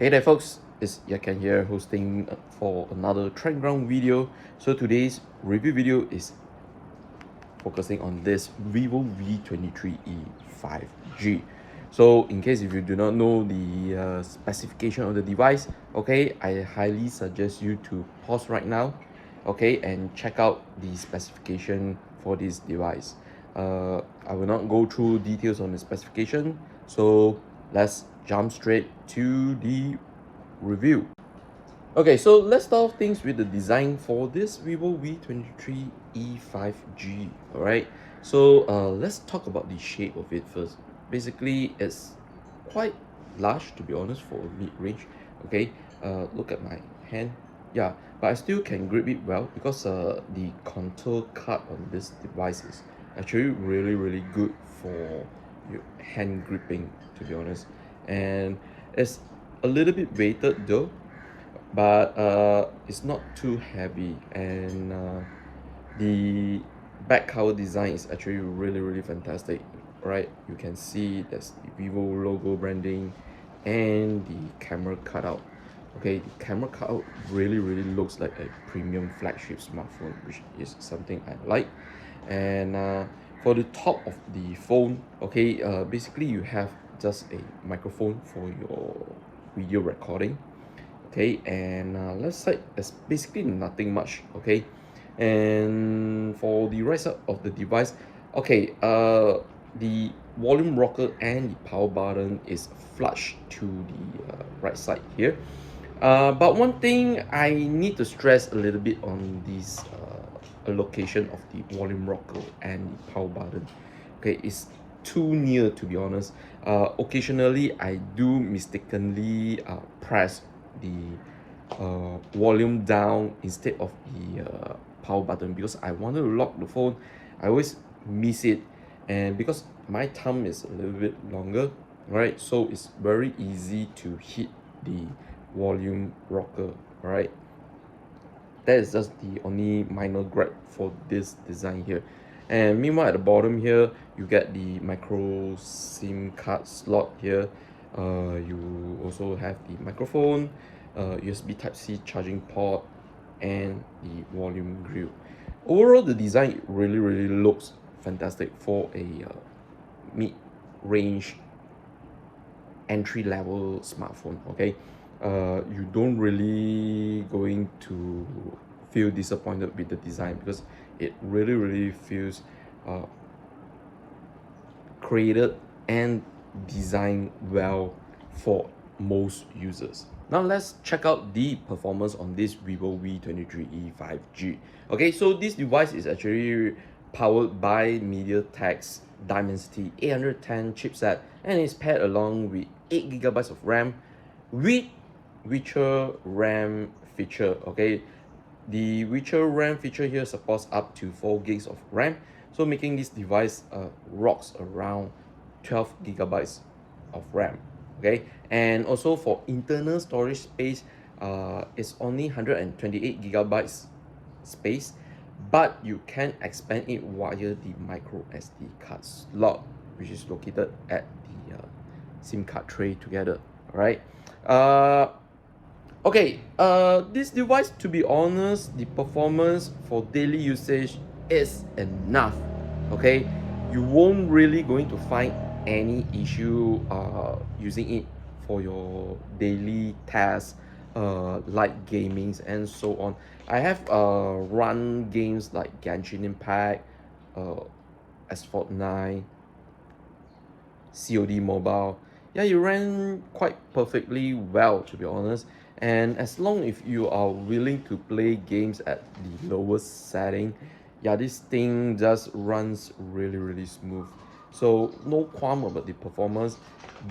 Hey there folks, it's Yakan here hosting for another trend ground video. So today's review video is focusing on this Vivo V23e 5G. So in case if you do not know the specification of the device, okay, I highly suggest you to pause right now, okay, and check out the specification for this device. I will not go through details on the specification, so let's jump straight to the review. Okay, so let's start off things with the design for this Vivo V23e 5G. All right, so let's talk about the shape of it first. Basically, it's quite large, to be honest, for mid-range. Okay, look at my hand. Yeah, but I still can grip it well because the contour cut on this device is actually really good for your hand gripping, to be honest. And it's a little bit weighted though, but it's not too heavy, and the back cover design is actually really fantastic, right? You can see there's the Vivo logo branding and the camera cutout. Okay, the camera cutout really looks like a premium flagship smartphone, which is something I like. And for the top of the phone, okay, basically you have just a microphone for your video recording, okay, and left side there's basically nothing much, okay. And for the right side of the device, okay, the volume rocker and the power button is flush to the right side here. But one thing I need to stress a little bit on this allocation of the volume rocker and the power button, okay, is too near, to be honest. Occasionally I do mistakenly press the volume down instead of the power button because I wanted to lock the phone. I always miss it, and because my thumb is a little bit longer, right, so it's very easy to hit the volume rocker, right. That is just the only minor gripe for this design here. And meanwhile, at the bottom here you get the micro SIM card slot here. You also have the microphone, USB type C charging port, and the volume grill. Overall, the design really looks fantastic for a mid-range entry level smartphone. Okay, you don't really going to feel disappointed with the design because it really feels created and designed well for most users. Now let's check out the performance on this Vivo V23e 5G. Okay, so this device is actually powered by MediaTek's Dimensity 810 chipset and is paired along with 8 GB of RAM with richer RAM feature. Okay, the richer RAM feature here supports up to 4 gigs of RAM, so making this device rocks around 12 GB of RAM. Okay, and also for internal storage space, it's only 128 GB space, but you can expand it via the micro SD card slot, which is located at the SIM card tray together. All right. Okay, this device, to be honest, the performance for daily usage is enough. Okay, you won't really going to find any issue using it for your daily tasks, like gamings and so on. I have run games like Genshin Impact, S Fortnite, COD Mobile. Yeah, you ran quite perfectly well, to be honest. And as long if you are willing to play games at the lowest setting, yeah, this thing just runs really smooth. So no qualm about the performance,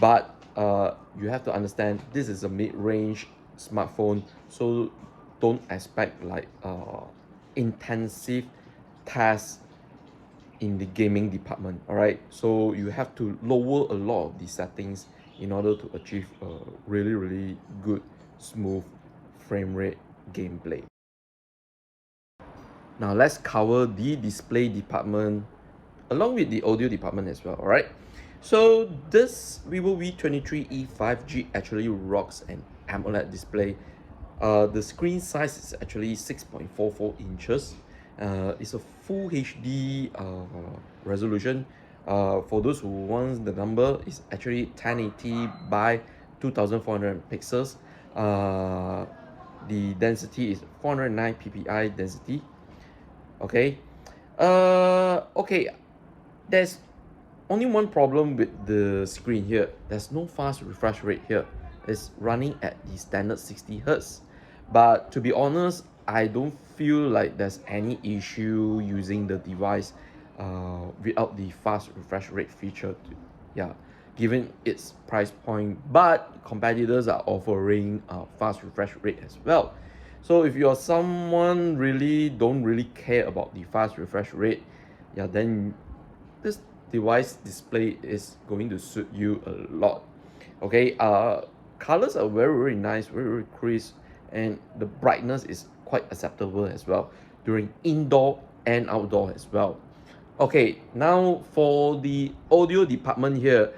but you have to understand this is a mid-range smartphone, so don't expect like intensive tasks in the gaming department. All right, so you have to lower a lot of the settings in order to achieve a really good smooth frame rate gameplay. Now let's cover the display department along with the audio department as well. All right, so this Vivo V23e 5G actually rocks an AMOLED display. The screen size is actually 6.44 inches. It's a full HD resolution. For those who want the number, it's actually 1080 by 2400 pixels. The density is 409 ppi density. Okay. Okay. There's only one problem with the screen here. There's no fast refresh rate here. It's running at the standard 60 Hz. But to be honest, I don't feel like there's any issue using the device without the fast refresh rate feature. Yeah, given its price point. But competitors are offering fast refresh rate as well. So if you're someone don't really care about the fast refresh rate, yeah, then this device display is going to suit you a lot. Okay, colors are very nice, very crisp, and the brightness is quite acceptable as well during indoor and outdoor as well. Okay, now for the audio department here,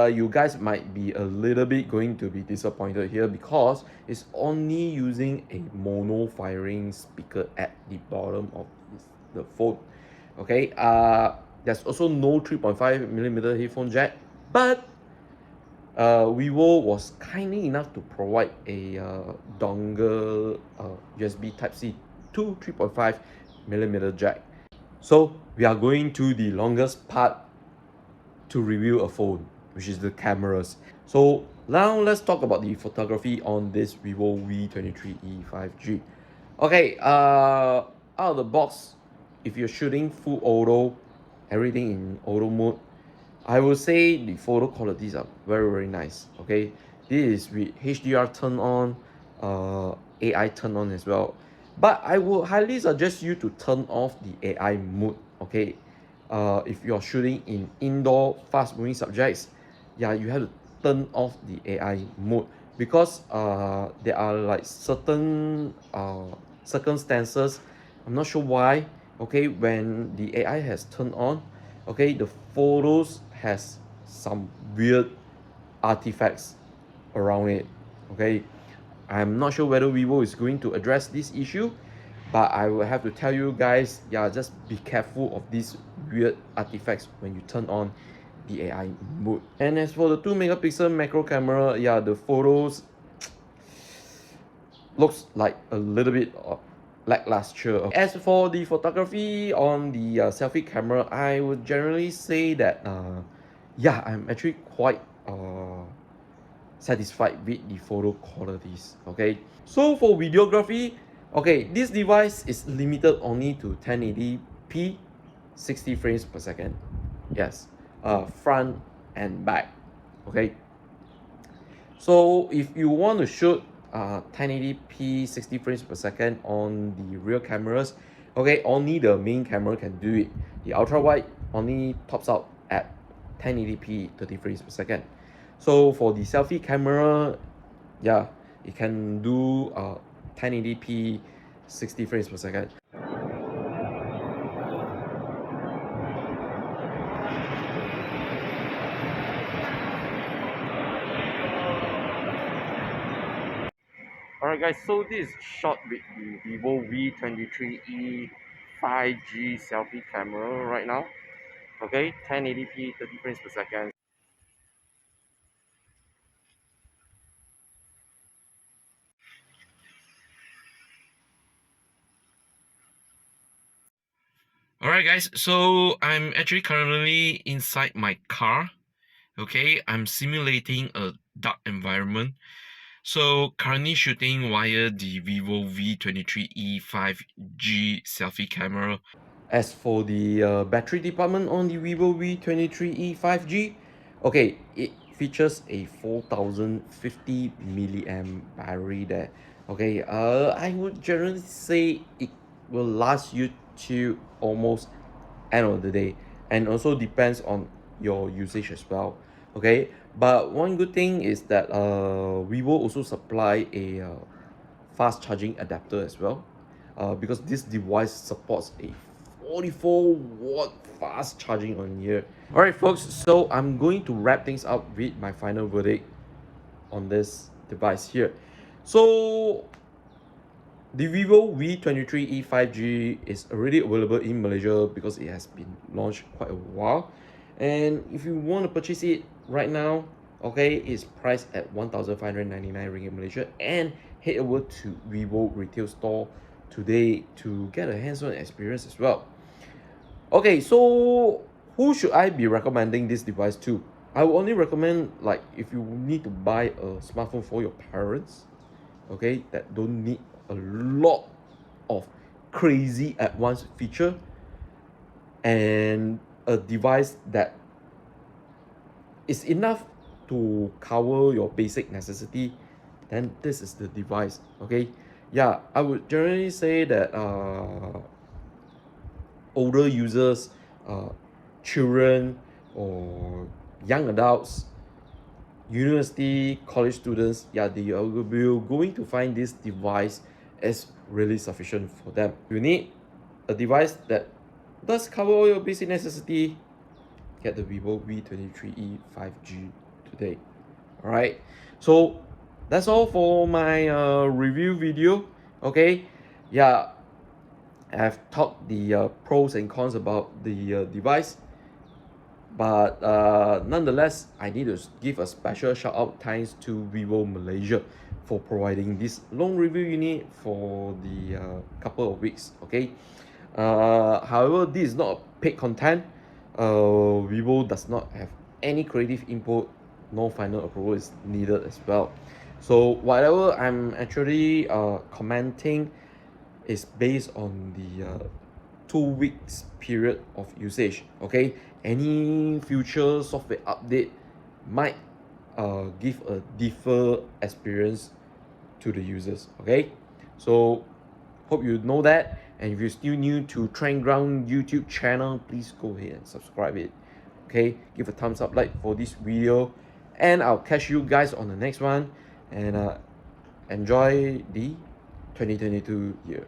you guys might be a little bit going to be disappointed here because it's only using a mono firing speaker at the bottom of the phone. Okay, there's also no 3.5mm headphone jack, but Vivo was kindly enough to provide a dongle USB Type-C to 3.5mm jack. So we are going to the longest part to review a phone, which is the cameras. So now let's talk about the photography on this Vivo V23e 5G. Okay, out of the box, if you're shooting full auto, everything in auto mode, I would say the photo qualities are very nice. Okay, this is with HDR turned on, AI turned on as well. But I would highly suggest you to turn off the AI mode. Okay, if you're shooting in indoor fast moving subjects, yeah, you have to turn off the AI mode because there are like certain circumstances, I'm not sure why, okay, when the AI has turned on, okay, the photos has some weird artifacts around it. Okay, I'm not sure whether Vivo is going to address this issue, but I will have to tell you guys, yeah, just be careful of these weird artifacts when you turn on the AI mode. And as for the 2 megapixel macro camera, yeah, the photos looks like a little bit lackluster. As for the photography on the selfie camera, I would generally say that yeah, I'm actually quite satisfied with the photo qualities. Okay, so for videography, okay, this device is limited only to 1080p 60 frames per second. Yes, front and back. Okay, so if you want to shoot 1080p 60 frames per second on the rear cameras, okay, only the main camera can do it. The ultra wide only tops out at 1080p 30 frames per second. So for the selfie camera, yeah, it can do 1080p 60 frames per second. Alright guys, so this is shot with the Vivo V23e 5G selfie camera right now. Okay, 1080p 30 frames per second. Alright guys, so I'm actually currently inside my car. Okay, I'm simulating a dark environment. So currently shooting via the Vivo V23e 5G selfie camera. As for the battery department on the Vivo V23e 5G, okay, it features a 4050 milliamp battery there. Okay, I would generally say it will last you to almost end of the day, and also depends on your usage as well. Okay, but one good thing is that we will also supply a fast charging adapter as well, because this device supports a 44-watt fast charging on here. All right folks, so I'm going to wrap things up with my final verdict on this device here. So the Vivo V23e 5G is already available in Malaysia because it has been launched quite a while. And if you want to purchase it right now, okay, it's priced at 1,599 ringgit Malaysia, and head over to Vivo retail store today to get a hands-on experience as well. Okay, so who should I be recommending this device to? I will only recommend, like, if you need to buy a smartphone for your parents, okay, that don't need a lot of crazy advanced feature, and a device that is enough to cover your basic necessity, then this is the device. Okay, yeah, I would generally say that older users, children, or young adults, university, college students, yeah, they are going to find this device as really sufficient for them. You need a device that does cover all your basic necessity. Get the Vivo V23e 5G today. All right, so that's all for my review video. Okay, yeah, I've talked the pros and cons about the device, but nonetheless, I need to give a special shout out thanks to Vivo Malaysia for providing this long review unit for the couple of weeks. Okay, however, this is not paid content. Vivo does not have any creative input, no final approval is needed as well. So whatever I'm actually commenting is based on the 2 weeks period of usage. Okay, any future software update might give a different experience to the users. Okay, so hope you know that, and if you're still new to Trendground YouTube channel, please go ahead and subscribe it. Okay, give a thumbs up, like for this video, and I'll catch you guys on the next one. And enjoy the 2022 year.